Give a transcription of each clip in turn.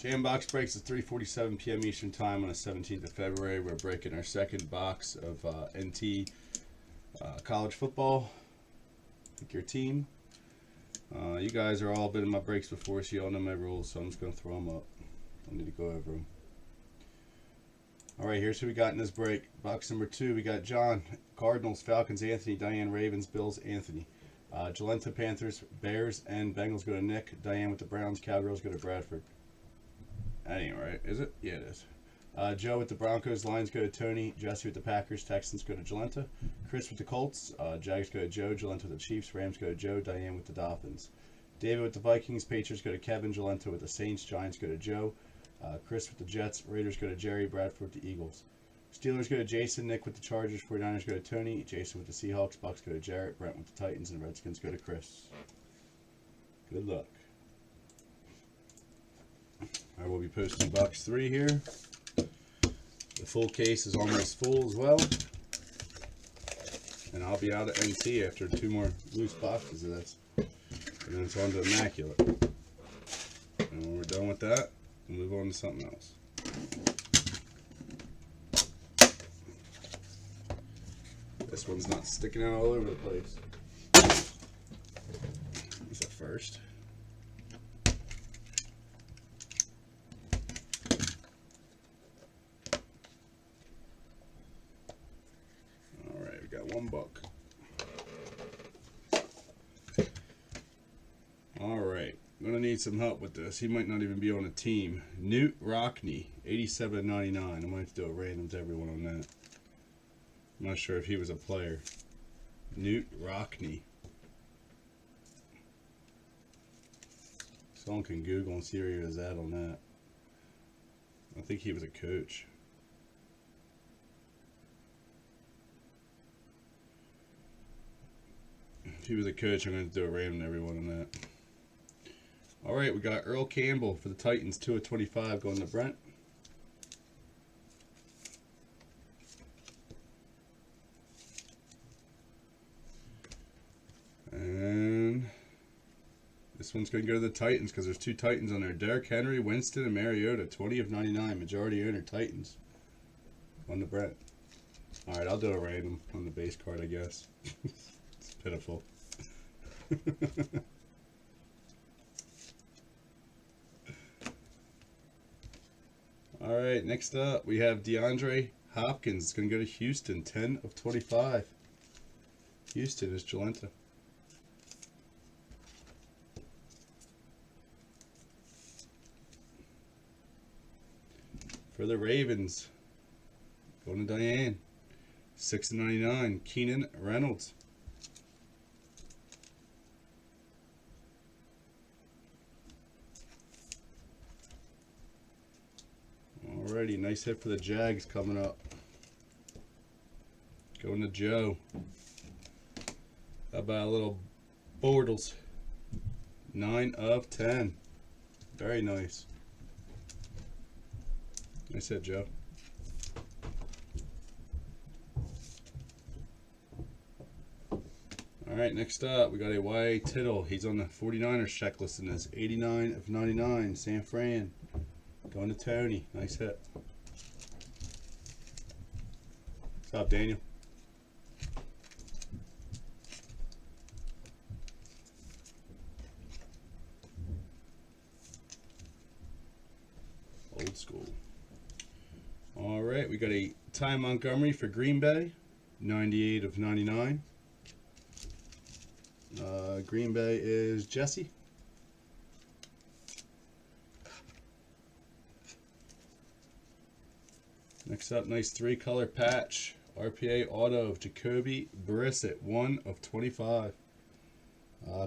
Jam box breaks at 3:47 p.m. Eastern Time on the 17th of February. We're breaking our second box of NT college football. Pick your team. You guys are all been in my breaks before, so you all know my rules, so I'm just going to throw them up. I need to go over them. All right, here's who we got in this break. Box number 2, we got John, Cardinals, Falcons, Anthony, Diane, Ravens, Bills, Anthony. Jalenta, Panthers, Bears, and Bengals go to Nick. Diane with the Browns, Cowgirls go to Bradford. That ain't right, is it? Yeah, it is. Joe with the Broncos, Lions go to Tony. Jesse with the Packers, Texans go to Jalenta. Chris with the Colts, Jags go to Joe. Jalenta with the Chiefs, Rams go to Joe. Diane with the Dolphins. David with the Vikings, Patriots go to Kevin. Jalenta with the Saints, Giants go to Joe. Chris with the Jets, Raiders go to Jerry. Bradford with the Eagles. Steelers go to Jason. Nick with the Chargers, 49ers go to Tony. Jason with the Seahawks, Bucks go to Jarrett. Brent with the Titans, and Redskins go to Chris. Good luck. I will be posting box 3 here. The full case is almost full as well. And I'll be out of NT after 2 more loose boxes of this. And then it's on to Immaculate. And when we're done with that, we'll move on to something else. This one's not sticking out all over the place. Here's the first. $1. Alright, I'm going to need some help with this. He might not even be on a team. Newt Rockney, 87.99. I might have to do a random to everyone on that. I'm not sure if he was a player. Newt Rockney. Someone can Google and see where he was at on that. I think he was a coach. If he was a coach, I'm going to do a random to everyone on that. Alright, we got Earl Campbell for the Titans, 2/25 going to Brent. And this one's going to go to the Titans because there's 2 Titans on there. Derrick Henry, Winston, and Mariota, 20/99. Majority owner Titans on the Brent. Alright, I'll do a random on the base card, I guess. It's pitiful. Alright, next up we have DeAndre Hopkins. It's going to go to Houston, 10/25. Houston is Jalenta. For the Ravens, going to Diane, 6/99. Keenan Reynolds. Alrighty, nice hit for the Jags coming up. Going to Joe. How about a little Bortles? 9/10. Very nice. Nice hit, Joe. Alright, next up, we got a Y.A. Tittle. He's on the 49ers checklist in this. 89/99. San Fran. Going to Tony. Nice hit. What's up, Daniel? Old school. Alright, we got a Ty Montgomery for Green Bay. 98/99. Green Bay is Jesse. Next up, nice 3-color patch. RPA auto of Jacoby Brissett, 1/25.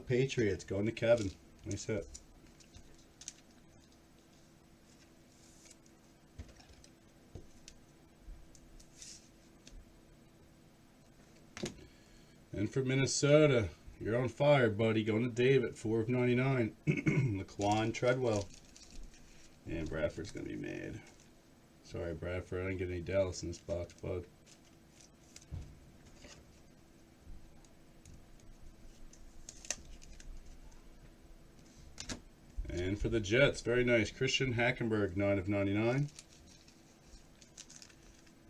Patriots going to Kevin. Nice hit. And for Minnesota, you're on fire, buddy. Going to David, 4/99. Laquan Treadwell. And Bradford's going to be mad. Sorry, Bradford. I didn't get any Dallas in this box, bud. And for the Jets, very nice. Christian Hackenberg, 9/99.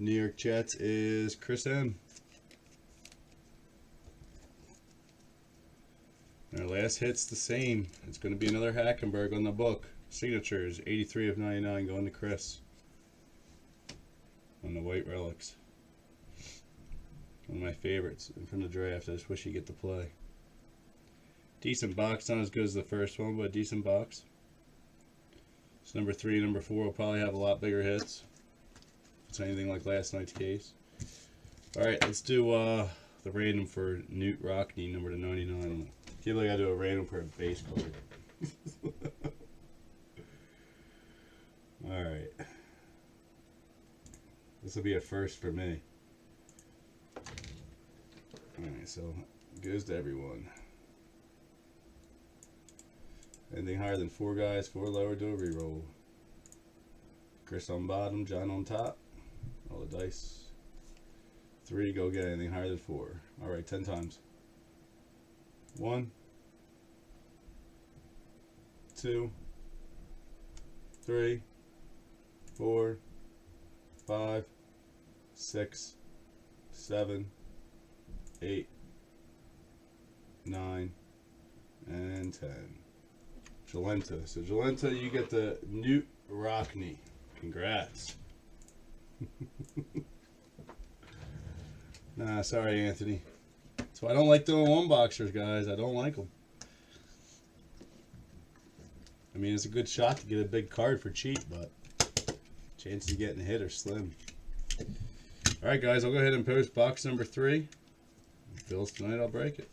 New York Jets is Chris M. Our last hit's the same. It's going to be another Hackenberg on the book. Signatures, 83/99 going to Chris. On the white relics. One of my favorites from the draft. I just wish he'd get to play. Decent box, not as good as the first one, but a decent box. So number 3 and number 4 will probably have a lot bigger hits. If it's anything like last night's case. Alright, let's do the random for Newt Rockne, number to 99. I feel like I do a random for a base card. Alright. This will be a first for me. Alright, so it goes to everyone. Anything higher than 4 guys, 4 lower, do a reroll. Chris on bottom, John on top. Roll the dice. 3, go get anything higher than 4. Alright, 10 times. 1, 2, 3, 4, 5, 6, 7, 8, 9, and 10. Jalenta. So Jalenta, you get the Newt Rockne. Congrats. Nah, sorry, Anthony. So I don't like doing one boxers, guys. I don't like them. I mean, it's a good shot to get a big card for cheap, but chances of getting hit are slim. All right, guys, I'll go ahead and post box number 3. Bills tonight, I'll break it.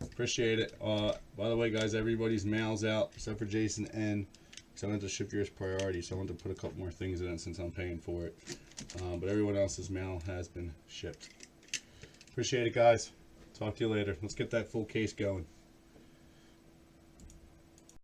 Appreciate it. By the way, guys, everybody's mail's out except for Jason N. So I went to ship yours priority, so I wanted to put a couple more things in it since I'm paying for it. But everyone else's mail has been shipped. Appreciate it, guys. Talk to you later. Let's get that full case going.